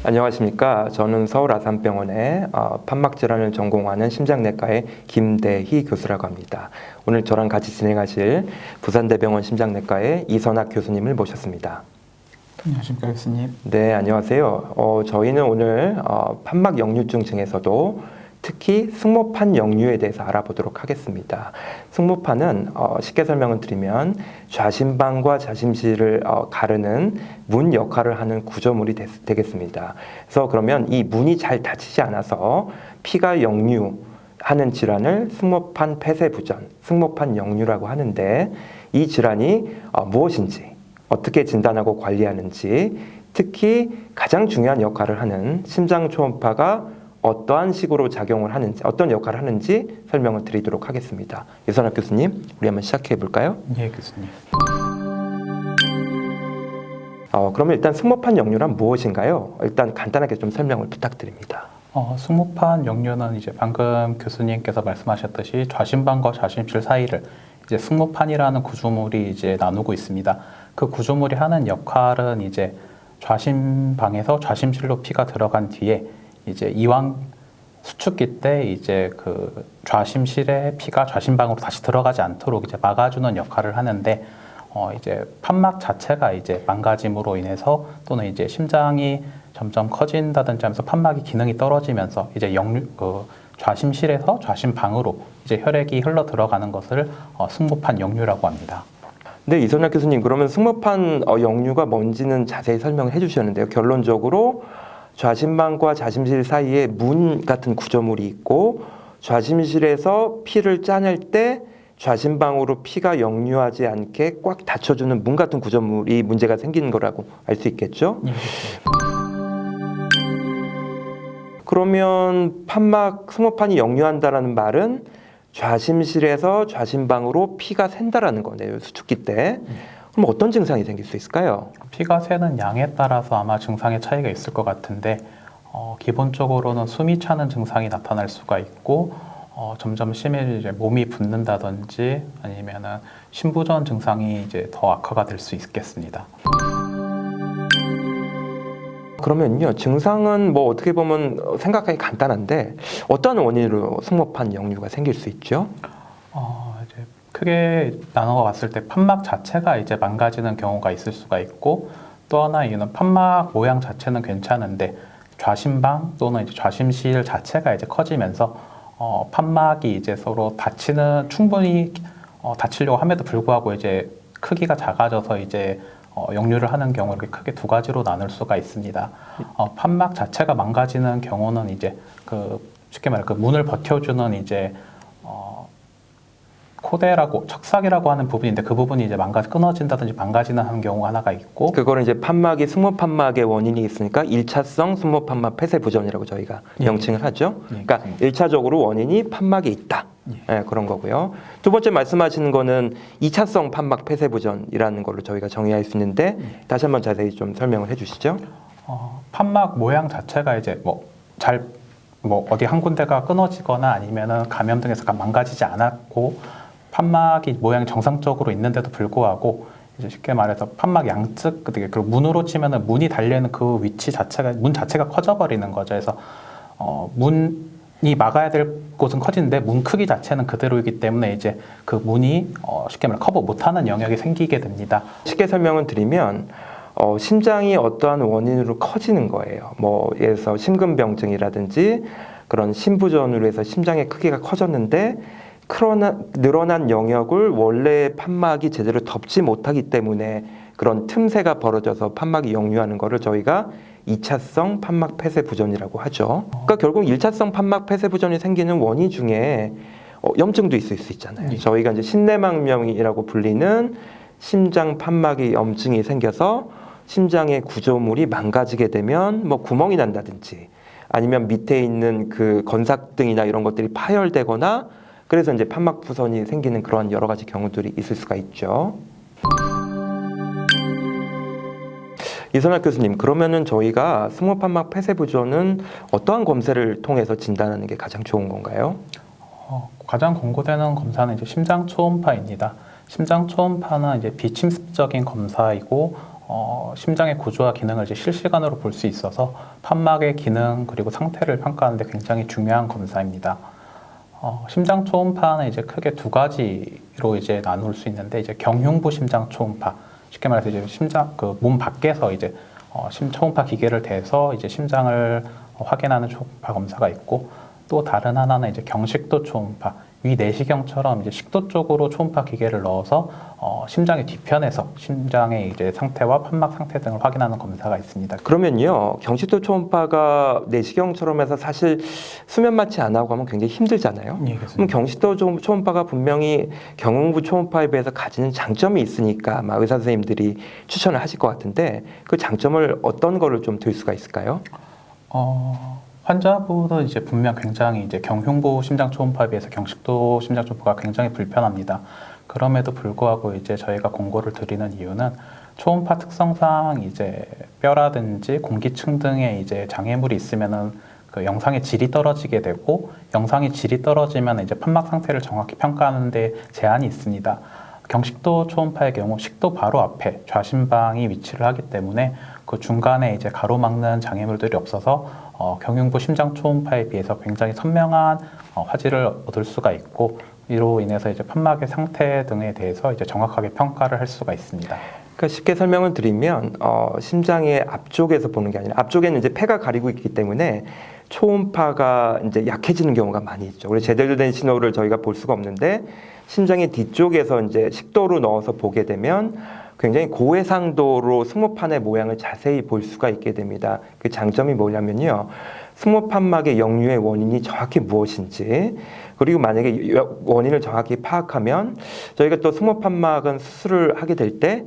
안녕하십니까. 저는 서울 아산병원의 판막질환을 전공하는 심장내과의 김대희 교수라고 합니다. 오늘 저랑 같이 진행하실 부산대병원 심장내과의 이선학 교수님을 모셨습니다. 안녕하십니까 교수님. 네, 안녕하세요. 저희는 오늘 판막역류증 중에서도 특히 승모판 역류에 대해서 알아보도록 하겠습니다. 승모판은 쉽게 설명을 드리면 좌심방과 좌심실을 가르는 문 역할을 하는 구조물이 되겠습니다. 그래서 그러면 이 문이 잘 닫히지 않아서 피가 역류하는 질환을 승모판 폐쇄부전, 승모판 역류라고 하는데, 이 질환이 무엇인지, 어떻게 진단하고 관리하는지, 특히 가장 중요한 역할을 하는 심장 초음파가 어떠한 식으로 작용을 하는지, 어떤 역할을 하는지 설명을 드리도록 하겠습니다. 이선학 교수님, 우리 한번 시작해 볼까요? 예, 교수님. 그러면 일단 승모판 역류란 무엇인가요? 일단 간단하게 좀 설명을 부탁드립니다. 승모판 역류는 이제 방금 교수님께서 말씀하셨듯이 좌심방과 좌심실 사이를 이제 승모판이라는 구조물이 이제 나누고 있습니다. 그 구조물이 하는 역할은 이제 좌심방에서 좌심실로 피가 들어간 뒤에 이제 이완 수축기 때 이제 그 좌심실의 피가 좌심방으로 다시 들어가지 않도록 이제 막아주는 역할을 하는데, 이제 판막 자체가 이제 망가짐으로 인해서 또는 이제 심장이 점점 커진다든지 하면서 판막의 기능이 떨어지면서 이제 좌심실에서 좌심방으로 이제 혈액이 흘러 들어가는 것을 승모판 역류라고 합니다. 네, 이선학 교수님, 그러면 승모판 역류가 뭔지는 자세히 설명을 해주셨는데요. 결론적으로 좌심방과 좌심실 사이에 문 같은 구조물이 있고, 좌심실에서 피를 짜낼 때 좌심방으로 피가 역류하지 않게 꽉 닫혀주는 문 같은 구조물이 문제가 생기는 거라고 알 수 있겠죠? 예. 그러면 승모판이 역류한다라는 말은 좌심실에서 좌심방으로 피가 샌다라는 거네요, 수축기 때. 그럼 어떤 증상이 생길 수 있을까요? 피가 새는 양에 따라서 아마 증상의 차이가 있을 것 같은데, 기본적으로는 숨이 차는 증상이 나타날 수가 있고, 점점 심해지면 이제 몸이 붓는다든지 아니면은 심부전 증상이 이제 더 악화가 될 수 있겠습니다. 그러면요, 증상은 뭐 어떻게 보면 생각하기 간단한데, 어떤 원인으로 승모판 역류가 생길 수 있죠? 이제 크게 나눠 봤을 때 판막 자체가 이제 망가지는 경우가 있을 수가 있고, 또 하나 이유는 판막 모양 자체는 괜찮은데 좌심방 또는 이제 좌심실 자체가 이제 커지면서 판막이 이제 서로 충분히 다치려고 함에도 불구하고 이제 크기가 작아져서 이제 역류를 하는 경우를 크게 두 가지로 나눌 수가 있습니다. 판막 자체가 망가지는 경우는 이제 쉽게 말해 그 문을 버텨주는 이제 코대라고 척삭이라고 하는 부분인데, 그 부분이 이제 끊어진다든지 망가지는 하는 경우가 하나가 있고, 그거는 이제 승모판막의 원인이 있으니까 1차성 승모판막 폐쇄부전이라고 저희가 명칭을 하죠. 그러니까 1차적으로 원인이 판막에 있다. 그런 거고요. 두 번째 말씀하시는 거는 2차성 판막 폐쇄부전이라는 걸로 저희가 정의할 수 있는데, 다시 한번 자세히 좀 설명을 해주시죠. 판막 모양 자체가 이제 어디 한 군데가 끊어지거나 아니면은 감염 등에서 망가지지 않았고, 판막이 모양이 정상적으로 있는데도 불구하고 이제 쉽게 말해서 판막 양측, 그리고 문으로 치면은 문이 달려있는 그 위치 자체가, 문 자체가 커져버리는 거죠. 그래서 문이 막아야 될 곳은 커지는데 문 크기 자체는 그대로이기 때문에 이제 그 문이 쉽게 말해 커버 못하는 영역이 생기게 됩니다. 쉽게 설명을 드리면 심장이 어떠한 원인으로 커지는 거예요. 예를 들어서 심근병증이라든지 그런 심부전으로 해서 심장의 크기가 커졌는데 늘어난 영역을 원래 판막이 제대로 덮지 못하기 때문에 그런 틈새가 벌어져서 판막이 역류하는 거를 저희가 2차성 판막 폐쇄부전이라고 하죠. 그러니까 결국 1차성 판막 폐쇄부전이 생기는 원인 중에 염증도 있을 수 있잖아요. 저희가 이제 심내막염이라고 불리는 심장 판막에 염증이 생겨서 심장의 구조물이 망가지게 되면 구멍이 난다든지, 아니면 밑에 있는 그 건삭등이나 이런 것들이 파열되거나, 그래서 이제 판막부선이 생기는 그런 여러 가지 경우들이 있을 수가 있죠. 이선학 교수님, 그러면은 저희가 승모판막 폐쇄부전은 어떠한 검사를 통해서 진단하는 게 가장 좋은 건가요? 가장 권고되는 검사는 이제 심장 초음파입니다. 심장 초음파는 이제 비침습적인 검사이고, 심장의 구조와 기능을 이제 실시간으로 볼 수 있어서 판막의 기능 그리고 상태를 평가하는 데 굉장히 중요한 검사입니다. 심장 초음파는 이제 크게 두 가지로 이제 나눌 수 있는데 이제 경흉부 심장 초음파, 쉽게 말해서 이제 심장 그 몸 밖에서 이제 초음파 기계를 대서 이제 심장을 확인하는 초음파 검사가 있고, 또 다른 하나는 이제 경식도 초음파, 위 내시경처럼 이제 식도 쪽으로 초음파 기계를 넣어서 심장의 뒤편에서 심장의 이제 상태와 판막 상태 등을 확인하는 검사가 있습니다. 그러면요, 경식도 초음파가 내시경처럼 해서 사실 수면 마취 안 하고 하면 굉장히 힘들잖아요. 예, 그럼 경식도 초음파가 분명히 경흉부 초음파에 비해서 가지는 장점이 있으니까 아마 의사 선생님들이 추천을 하실 것 같은데, 그 장점을 어떤 거를 좀 들 수가 있을까요? 환자분은 이제 분명 굉장히 이제 경흉부 심장 초음파에 비해서 경식도 심장 초음파가 굉장히 불편합니다. 그럼에도 불구하고 이제 저희가 권고를 드리는 이유는 초음파 특성상 이제 뼈라든지 공기층 등의 이제 장애물이 있으면은 그 영상의 질이 떨어지게 되고, 영상의 질이 떨어지면 이제 판막 상태를 정확히 평가하는 데 제한이 있습니다. 경식도 초음파의 경우 식도 바로 앞에 좌심방이 위치를 하기 때문에 그 중간에 이제 가로막는 장애물들이 없어서 경흉부 심장 초음파에 비해서 굉장히 선명한 화질을 얻을 수가 있고, 이로 인해서 이제 판막의 상태 등에 대해서 이제 정확하게 평가를 할 수가 있습니다. 그러니까 쉽게 설명을 드리면 심장의 앞쪽에서 보는 게 아니라, 앞쪽에는 이제 폐가 가리고 있기 때문에 초음파가 이제 약해지는 경우가 많이 있죠. 그래서 제대로 된 신호를 저희가 볼 수가 없는데, 심장의 뒤쪽에서 이제 식도로 넣어서 보게 되면 굉장히 고해상도로 승모판의 모양을 자세히 볼 수가 있게 됩니다. 그 장점이 뭐냐면요, 승모판막의 역류의 원인이 정확히 무엇인지, 그리고 만약에 원인을 정확히 파악하면 저희가 또 승모판막은 수술을 하게 될 때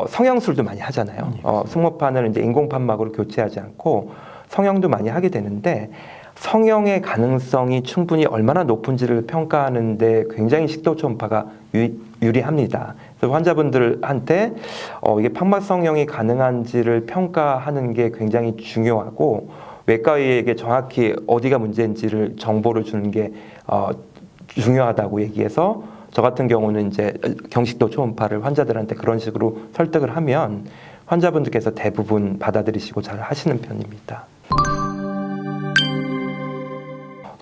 성형술도 많이 하잖아요. 승모판을 이제 인공판막으로 교체하지 않고 성형도 많이 하게 되는데, 성형의 가능성이 충분히 얼마나 높은지를 평가하는데 굉장히 식도 초음파가 유리합니다. 그래서 환자분들한테 이게 판막 성형이 가능한지를 평가하는 게 굉장히 중요하고, 외과의에게 정확히 어디가 문제인지를 정보를 주는 게 중요하다고 얘기해서, 저 같은 경우는 이제 경식도 초음파를 환자들한테 그런 식으로 설득을 하면 환자분들께서 대부분 받아들이시고 잘 하시는 편입니다.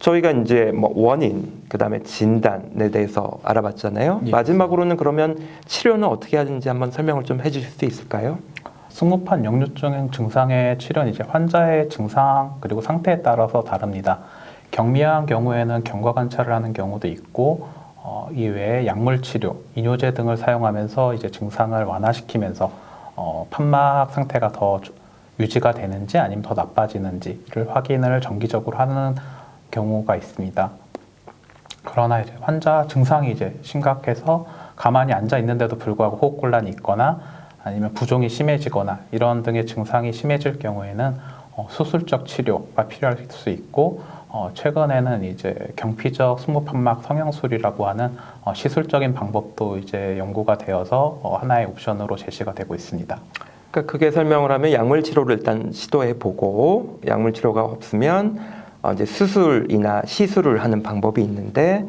저희가 이제 뭐 원인, 그다음에 진단에 대해서 알아봤잖아요. 예. 마지막으로는 그러면 치료는 어떻게 하는지 한번 설명을 좀 해주실 수 있을까요? 승모판 역류증 증상의 치료는 이제 환자의 증상 그리고 상태에 따라서 다릅니다. 경미한 경우에는 경과 관찰을 하는 경우도 있고, 이외에 약물 치료, 이뇨제 등을 사용하면서 이제 증상을 완화시키면서 판막 상태가 더 유지가 되는지 아니면 더 나빠지는지를 확인을 정기적으로 하는 경우가 있습니다. 그러나 이제 환자 증상이 이제 심각해서 가만히 앉아 있는데도 불구하고 호흡곤란이 있거나 아니면 부종이 심해지거나 이런 등의 증상이 심해질 경우에는 수술적 치료가 필요할 수 있고, 최근에는 이제 경피적 승모판막 성형술이라고 하는 시술적인 방법도 이제 연구가 되어서 하나의 옵션으로 제시가 되고 있습니다. 그러니까 크게 설명을 하면 약물 치료를 일단 시도해 보고, 약물 치료가 없으면 이제 수술이나 시술을 하는 방법이 있는데,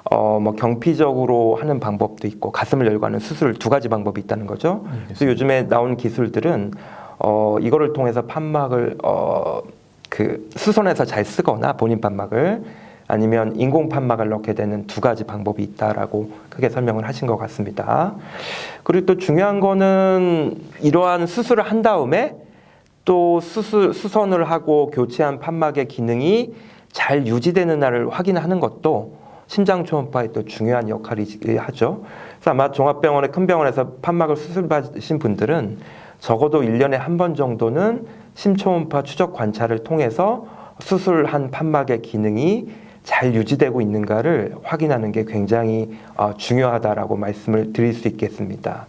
뭐 경피적으로 하는 방법도 있고 가슴을 열고 하는 수술, 두 가지 방법이 있다는 거죠. 그래서 요즘에 나온 기술들은 이거를 통해서 판막을 그 수선해서 잘 쓰거나 본인 판막을, 아니면 인공 판막을 넣게 되는 두 가지 방법이 있다라고 크게 설명을 하신 것 같습니다. 그리고 또 중요한 거는 이러한 수술을 한 다음에 또 수선을 하고 교체한 판막의 기능이 잘 유지되는 날을 확인하는 것도 심장 초음파의 또 중요한 역할이 하죠. 그래서 아마 종합병원의 큰 병원에서 판막을 수술받으신 분들은 적어도 1년에 한 번 정도는 심초음파 추적 관찰을 통해서 수술한 판막의 기능이 잘 유지되고 있는가를 확인하는 게 굉장히 중요하다라고 말씀을 드릴 수 있겠습니다.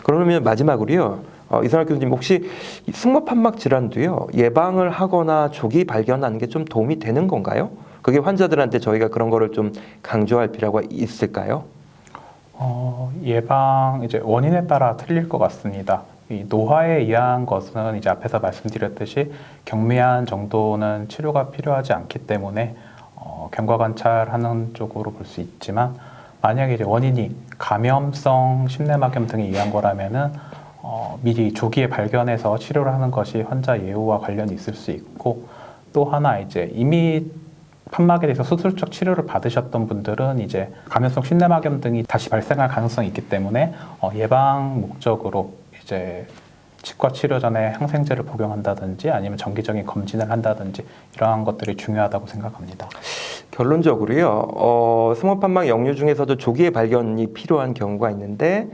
그러면 마지막으로요, 이선학 교수님, 혹시 승모판막 질환도요 예방을 하거나 조기 발견하는 게 좀 도움이 되는 건가요? 그게 환자들한테 저희가 그런 거를 좀 강조할 필요가 있을까요? 예방 이제 원인에 따라 틀릴 것 같습니다. 이 노화에 의한 것은 이제 앞에서 말씀드렸듯이 경미한 정도는 치료가 필요하지 않기 때문에 경과 관찰하는 쪽으로 볼 수 있지만, 만약에 이제 원인이 감염성 심내막염 등에 의한 거라면은 미리 조기에 발견해서 치료를 하는 것이 환자 예후와 관련이 있을 수 있고, 또 하나 이제 이미 판막에 대해서 수술적 치료를 받으셨던 분들은 이제 감염성 심내막염 등이 다시 발생할 가능성이 있기 때문에 예방 목적으로 이제 치과 치료 전에 항생제를 복용한다든지 아니면 정기적인 검진을 한다든지 이러한 것들이 중요하다고 생각합니다. 결론적으로요. 스몰판막 역류 중에서도 조기에 발견이 필요한 경우가 있는데,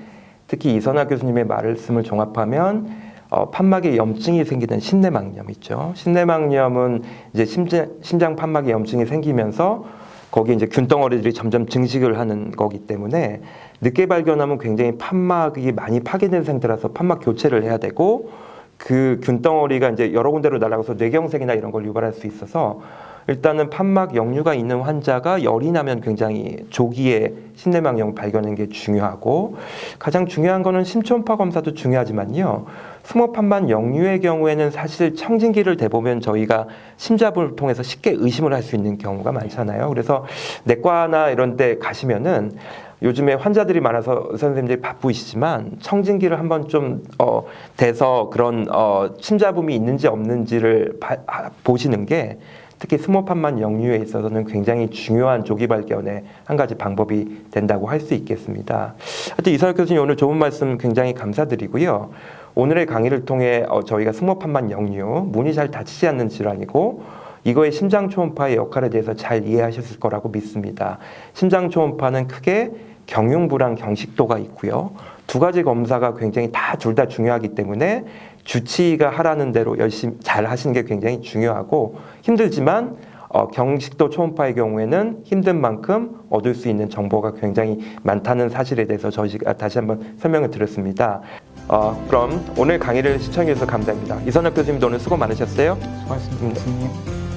특히 이선화 교수님의 말씀을 종합하면 판막에 염증이 생기는 심내막염 있죠. 심내막염은 이제 심장 판막에 염증이 생기면서 거기에 이제 균덩어리들이 점점 증식을 하는 거기 때문에 늦게 발견하면 굉장히 판막이 많이 파괴된 상태라서 판막 교체를 해야 되고, 그 균덩어리가 이제 여러 군데로 날아가서 뇌경색이나 이런 걸 유발할 수 있어서 일단은 판막 역류가 있는 환자가 열이 나면 굉장히 조기에 심내막염 발견하는 게 중요하고, 가장 중요한 거는 심초음파 검사도 중요하지만요. 스몰판막 역류의 경우에는 사실 청진기를 대보면 저희가 심잡을 통해서 쉽게 의심을 할 수 있는 경우가 많잖아요. 그래서 내과나 이런 데 가시면은 요즘에 환자들이 많아서 선생님들이 바쁘시지만 청진기를 한번 좀 대서 그런 심잡음이 있는지 없는지를 보시는 게 특히 스몰판막 역류에 있어서는 굉장히 중요한 조기 발견의 한 가지 방법이 된다고 할 수 있겠습니다. 하여튼 이선혁 교수님 오늘 좋은 말씀 굉장히 감사드리고요. 오늘의 강의를 통해 저희가 스몰판막 역류, 문이 잘 닫히지 않는 질환이고 이거의 심장 초음파의 역할에 대해서 잘 이해하셨을 거라고 믿습니다. 심장 초음파는 크게 경흉부랑 경식도가 있고요. 두 가지 검사가 굉장히 둘 다 중요하기 때문에 주치의가 하라는 대로 열심히 잘 하시는 게 굉장히 중요하고, 힘들지만 경식도 초음파의 경우에는 힘든 만큼 얻을 수 있는 정보가 굉장히 많다는 사실에 대해서 저희가 다시 한번 설명을 드렸습니다. 그럼 오늘 강의를 시청해 주셔서 감사합니다. 이선혁 교수님도 오늘 수고 많으셨어요. 수고하셨습니다, 교수님.